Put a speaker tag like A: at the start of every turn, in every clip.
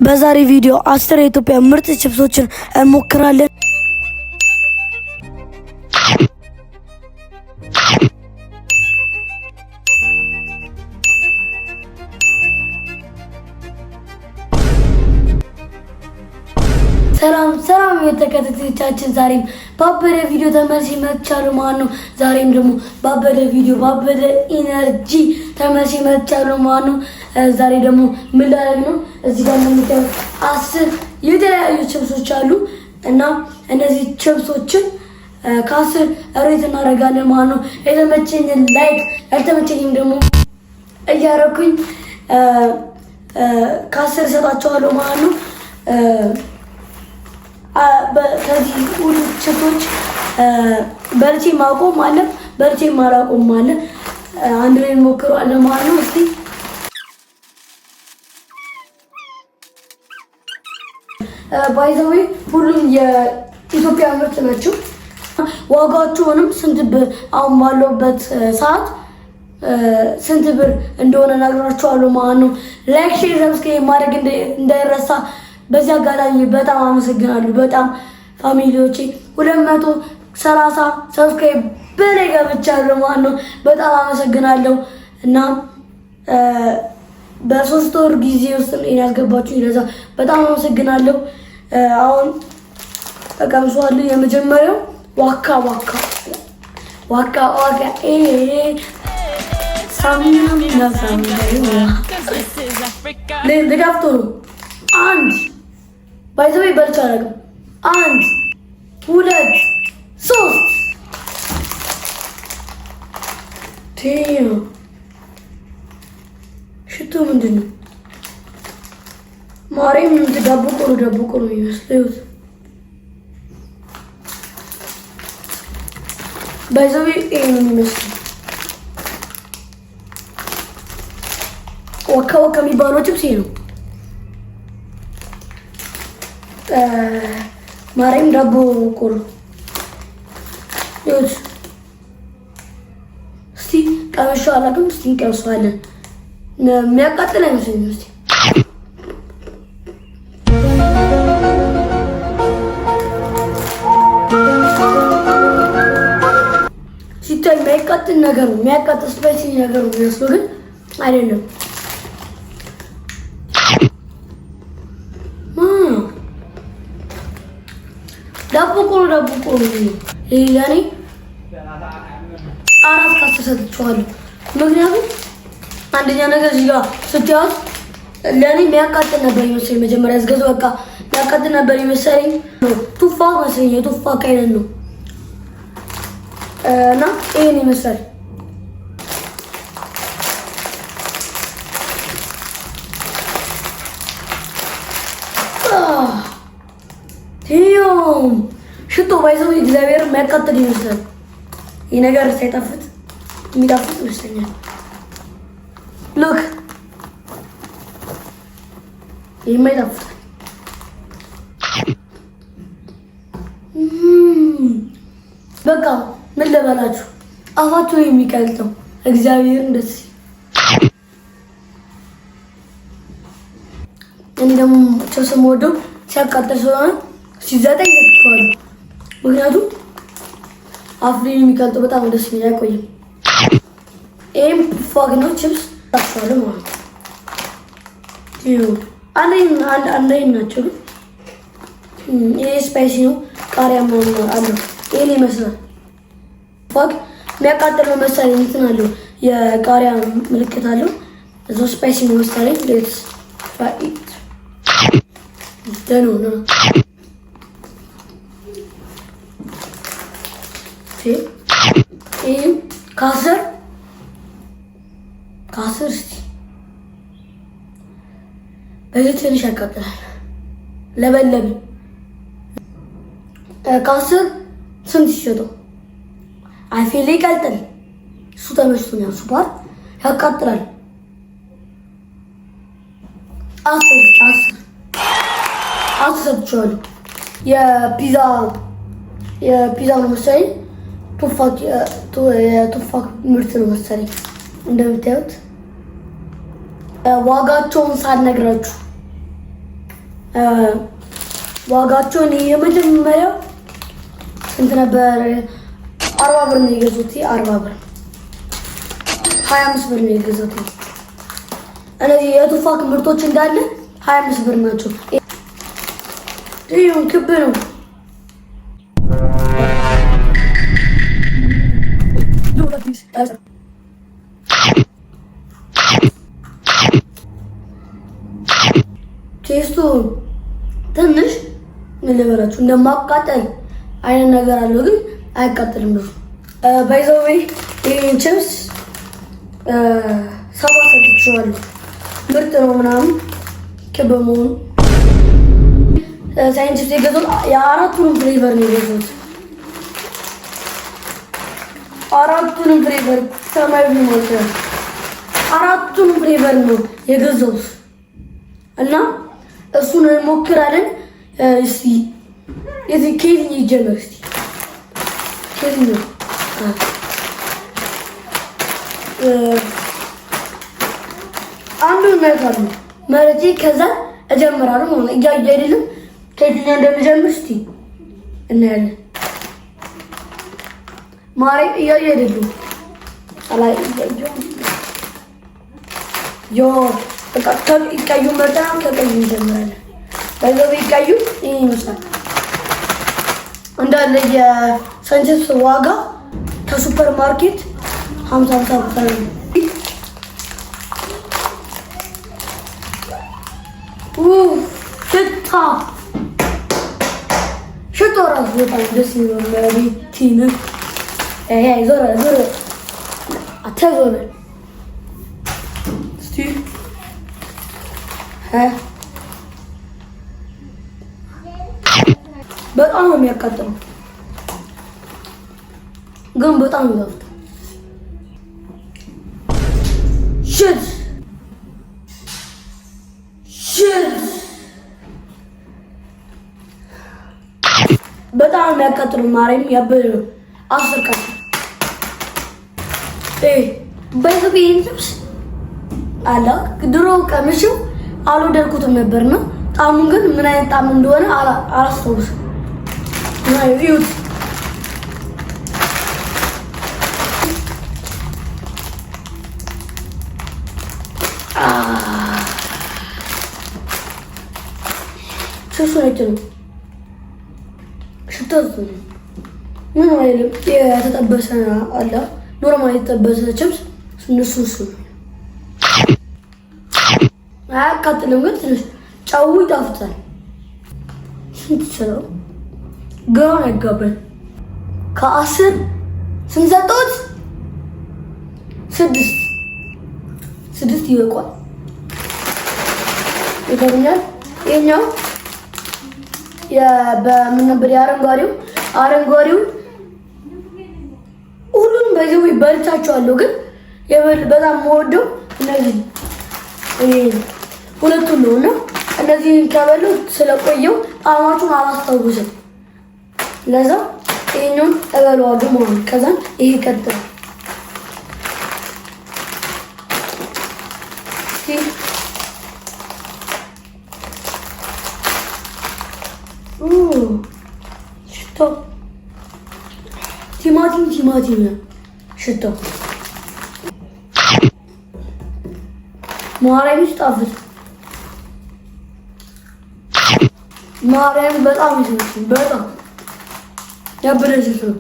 A: በዛሬ ቪዲዮ 10 የኢትዮጵያ ምርጥ ቺፕሶችን እንሞክራለን። ሰላም የተከታታዮቻችን፣ ዛሬም ባበደ ቪዲዮ ተመልሼ መጥቻለሁ ማለት ነው። ዛሬም ደግሞ ባበደ ቪዲዮ ባበደ ኢነርጂ ተመልሼ መጥቻለሁ ማለት ነው። ዛሬ ደግሞ ምን ላደርግ ነው? እዚህ ጋር እንደምታዩት 10 የተለያዩ ቺፕሶች አሉ እና እነዚህ ቺፕሶችን ከ10 ሬት እናደርጋለን ማለት ነው። የተመቸኝን ላይክ፣ ያልተመቸኝም ደግሞ እያደረኩኝ ከ10 እሰጣቸዋለሁ ማለት ነው። ከዚህ ሁሉ ቺፕሶች በልቼ ማቆም አለ፣ በልቼ ማላቆም አለ። አንድ ላይ እንሞክረዋለን ማለት ነው። እስቲ ባይዘዌ ሁሉም የኢትዮጵያ ምርት ናቸው። ዋጋቸውንም ስንት ብር አሁን ባለውበት ሰዓት ስንት ብር እንደሆነ ነግራችኋለሁ ማለት ነው። ላይክ፣ ሼር፣ ሰብስክራይብ ማድረግ እንዳይረሳ። በዚህ አጋጣሚ በጣም አመሰግናለሁ። በጣም ፋሚሊዎቼ 230 ሰብስክራይብ በላይ ገብቻለሁ ማለት ነው። በጣም አመሰግናለሁ እና በ3 ወር ጊዜ ውስጥ ያስገባችሁ ይለዛ በጣም አመሰግናለሁ። አሁን ተቀምሷለሁ። የመጀመሪያው ዋካ ሳሚና ለጋፍቶ አንድ ባይዘው ይበልጥ አረጋግጥ 1 2 3 ቴዮ ሽቶ ምንድን ነው? ማርያም ዳቦ ቆሎ ይመስለው። ባይዘው ይሄን ይመስል ወካ የሚባለው ቺፕስ ነው። ማርያም ዳቦ ቆሎ ይኸውልሽ። እስቲ ቀምሼው አላውቅም። እስቲ እንቀምሰዋለን። የሚያቃጥል አይመስለኝም። እስቲ ሲታይ የሚያቃጥል ነገር ነው፣ የሚያቃጥል ስፓይሲ ነገር ነው የሚመስለው፣ ግን አይደለም። ዳቦ ቆሎ ያኔ 4 ከ10 ሰጥቼዋለሁ። ምክንያቱም አንደኛ ነገር እዚህ ጋር ስትያዝ ለኔ የሚያቃጥል ነበር ይመስለኝ። መጀመሪያ ዝገዙ በቃ የሚያቃጥል ነበር ይመስለኝ። ቱፋ መስለኝ የቱፋ ካይነን ነው እና ይሄን ይመስላል። ሽቶ ባይዘው እግዚአብሔር የሚያቃጥል ይመስላል። ይህ ነገር ሳይጣፍጥ የሚጣፍጥ ይመስለኛል። ሉክ የማይጣፍጥ በቃ ምን ልበላችሁ፣ አፋችሁ የሚቀልጠው እግዚአብሔር ደስ እኔ ደግሞ ቺፕስ የምወደው ሲያቃጥል ስለሆነ ሲዘጠኝ ተጥቷል። ምክንያቱም አፍሪን የሚቀልጠው በጣም ደስ የሚል አይቆይም። ይሄም ፋግ ነው ቺፕስ ታስዋለ ማለት ነው። አንዴ ናቸው። ይሄ ስፓይሲ ነው። ቃሪያ ምናምን አለው። ይሄን ይመስላል። ፋግ የሚያቃጥለው መሰለኝ እንትን አለው፣ የቃሪያ ምልክት አለው። እዛው ስፓይሲ ነው መሰለኝ። ሌትስ ፋይት ደኖ ነው። ይሄ ከአስር እስቲ በዚህ ትንሽ ያቃጥላል። ለበለብ ከ10 ስንት ይሸጠው? አይፌል ይቀልጥል። እሱ ተመችቶኛል። ሱፐር ያቃጥላል። 10 ሰጥቼዋለሁ። የፒዛ ነው መሰለኝ። የቱፋክ ምርት ነው መሰለኝ። እንደምታዩት ዋጋቸውን ሳልነግራችሁ ዋጋቸውን የመጀመሪያው ስንት ነበር? 40 ብር ነው የገዙት። 40 ብር 25 ብር ነው የገዙት። እነዚህ የቱፋክ ምርቶች እንዳለ 25 ብር ናቸው። ይሄው ክብ ነው። ቴስቱ ትንሽ ምን ልበላችሁ እንደማቃጠል አይነት ነገር አለው፣ ግን አይቃጠልም ነው። ባይዘው ይሄን ቺፕስ 7 ሰጥቼዋለሁ። ምርጥ ነው ምናምን ክብ መሆኑ። ሳይንቲስት የገዛሁት የአራቱንም ፍሌቨር ነው የገዛሁት። አራቱንም ፍሌቨር ሰማያዊ ማለት ነው። አራቱንም ፍሌቨር ነው የገዛሁት እና እሱን እንሞክራለን። እስቲ የዚህ ከየትኛው ይጀምር? እስቲ ከየትኛው አንዱን መርጣለሁ መርጬ ከዛ እጀምራለሁ ማለት ነው። እያዩ አይደለም ከየትኛው እንደምጀምር እስቲ እናያለን። ማሪ እያዩ አይደለም አላይ እያዩ ዮ በቃ ይቀዩ መርጣ ከቀዩ እንጀምራለን። በዛው ይቀዩ ይሄ ይመስላል እንዳለ የሳንቸስ ዋጋ ከሱፐር ማርኬት 50 ብር ነው። ሽቶ ራሱ በጣም ደስ ይላል። ቲም ዞረ አተዞረ እስቲ በጣም ነው የሚያቃጥለው፣ ግን በጣም ይላል። ሽት በጣም የሚያቃጥለው ማርያም ያበደ ነው። 10 ቀን በኢትዮጵያ ልብስ አላ ድሮ ቀምሼው አልወደድኩትም ነበርና ጣሙን ግን ምን አይነት ጣም እንደሆነ አላስታውስም። ይዩት ነው ሽታው ምን አይልም። የተጠበሰ አለ ኖርማል የተጠበሰ ቺፕስ እሱ አያቃጥልም፣ ግን ትንሽ ጨው ይጣፍጣል። ስንትሰራው ግራውን ያጋባል። ከ10 ስንሰጠውት 6 ይበቃል። ይገኛል። ይሄኛው በምን ነበር አረንጓዴው ሁሉንም በዚህ በልቻቸዋለሁ፣ ግን በጣም የምወደው እነዚህ ሁለቱን ነው እና እነዚህን ከበለው ስለቆየው ጣዕማቸውን አላስታውስም። ለዛ ይሄኛውን እበለዋለሁ ማለት ነው። ከዛን ይሄ ይቀጥላል። ሽታው ቲማቲም ሽታው ማርያም ይጣፍጥ። ማርያም በጣም ይስማል። በጣም ያበረጀት ነው።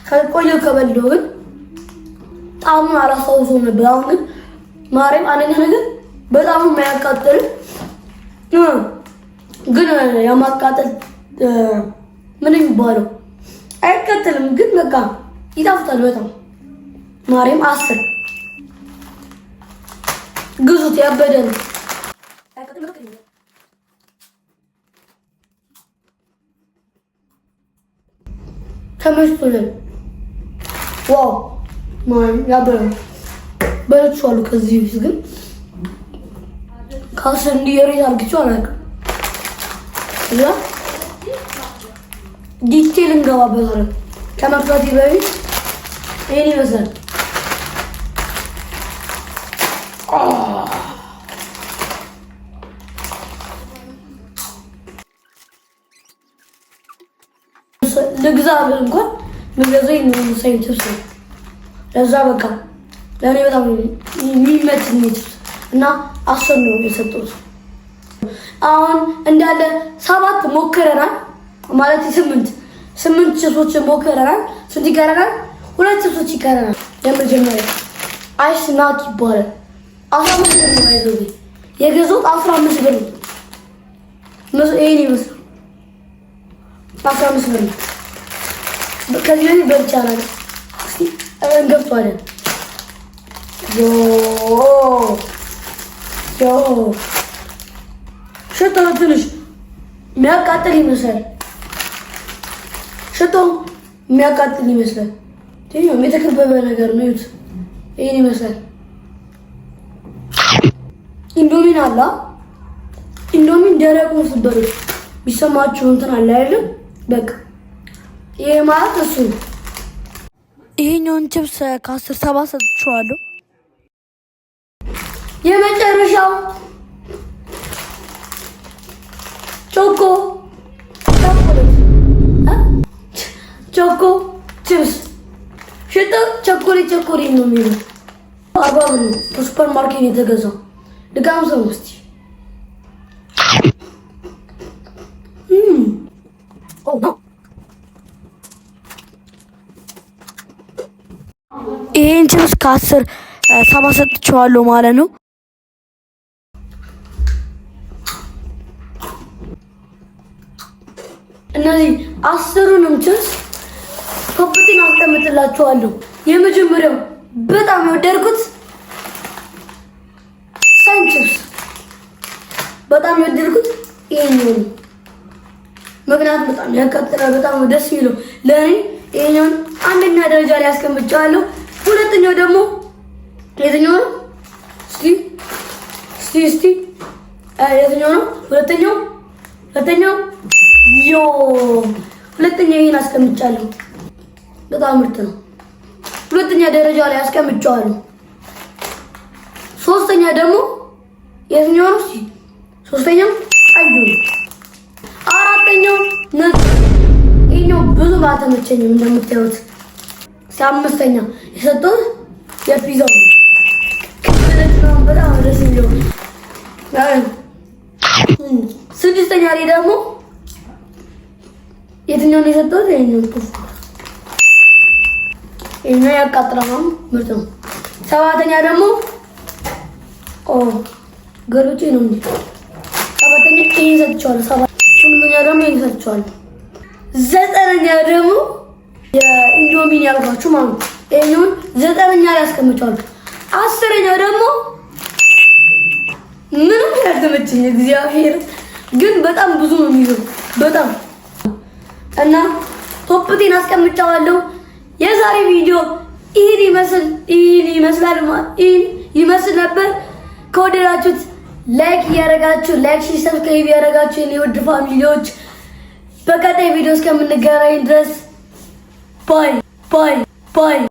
A: ከቆየ ከበለው ግን ጣዕሙን አላስታውሰውም ነበር። አሁን ግን ማርያም አንደኛ ነገር በጣም የማያቃጥል ግን የማቃጠል ምን የሚባለው አይቀጥልም፣ ግን በቃ ይጣፍጣል በጣም ማርያም 10 ግዙት፣ ያበደ ነው። ተመችቶኛል። ዋው ማርያም ያበደ ነው። በልቼዋለሁ ከዚህ በፊት ግን ከ10 እንዲየሬት አድርጌው አላውቅም። እና ዲቴል እንገባበታለን። ከመክፈቴ በፊት ይሄን ይመስላል። ልግዛ ብል እንኳን ምገዛው ይሄን ቺፕስ ነው። ለዛ በቃ ለኔ በጣም የሚመችኝ ቺፕስ እና 10 ነው የሰጠሁት። አሁን እንዳለ 7 ሞክረናል ማለት 8 ቺፕሶች ሞክረናል። ስንት ይቀረናል? 2 ቺፕሶች ይቀረናል። የመጀመሪያ አይስ ናት ይባላል። 15 ብር ነው የገዛሁት 15 ብር ነው። ይሄን ይመስላል 15 ብር ነው። ከዚህ በፊት በልቻለሁ። እስቲ እንገብቷለን። ሽታው ትንሽ የሚያቃጥል ይመስላል። ሽታው የሚያቃጥል ይመስላል። የተከበበ ነገር ነው። ይሁት ይሄን ይመስላል። ኢንዶሚን አላ ኢንዶሚን ደረቁን ስበሉት ቢሰማችሁ እንትን አለ አይደል? በቃ ይሄ ማለት እሱ ነው። ይሄኛውን ቺፕስ ከ10 7 ሰጥቼዋለሁ። የመጨረሻው ቾኮ ቺፕስ ሽታው ቸኮሌት ነው የሚለው 40 ብር ነው። ከሱፐር ማርኬት የተገዛው ድጋም ሰው እስቲ ይሄን ቺፕስ ከ10 7 ሰጥቼዋለሁ ማለት ነው። እነዚህ 10ሩንም ቺፕስ ቶፕቴን አስቀምጥላችኋለሁ። የመጀመሪያው በጣም የወደድኩት ሳንቺፕስ በጣም የወደድኩት ይሄኛው ነው። ምክንያቱም በጣም ያቃጥላል፣ በጣም ደስ ይለው ለኔ ይሄኛውን አንደኛ ደረጃ ላይ አስቀምጫለሁ። ሁለተኛው ደግሞ የትኛው ነው? እስቲ የትኛው ነው? ሁለተኛው ሁለተኛው ይሄን አስቀምጫለሁ። በጣም ምርጥ ነው። ሁለተኛ ደረጃ ላይ አስቀምጫለሁ። ሶስተኛ ደግሞ የትኛው ነው? እስቲ ሶስተኛው ቀዩ ነው። አራተኛው ነጭ። ይሄኛው ብዙ ባልተመቸኝም እንደምታዩት። አምስተኛ የሰጠሁት የፒዛው ነው። በጣም ደስ የሚለው። ስድስተኛ ላይ ደግሞ የትኛው ነው የሰጠሁት? ይሄኛው ይሄኛው ያቃጥላል፣ ምርጥ ነው። ሰባተኛ ደግሞ ገሎቼ ነው እንዴ? ሰባተኛ ይሄን ሰጥቼዋለሁ። ስምንተኛ ደግሞ ይሄን ሰጥቼዋለሁ። ዘጠነኛ ደግሞ የኢንዶሚን ያልኳችሁ ማለት ነው። ይሄኛውን 9ኛ ላይ አስቀምጫለሁ። 10ኛ ደግሞ ምንም ያልተመቸኝ እግዚአብሔር ግን በጣም ብዙ ነው የሚለው በጣም እና ቶፕቴን አስቀምጫለሁ። የዛሬ ቪዲዮ ይሄን ይመስል ነበር። ከወደዳችሁት ላይክ እያደረጋችሁ ሰብስክራይብ እያደረጋችሁ የኔ ውድ ፋሚሊዎች በቀጣይ ቪዲዮ እስከምንገናኝ ድረስ ባይ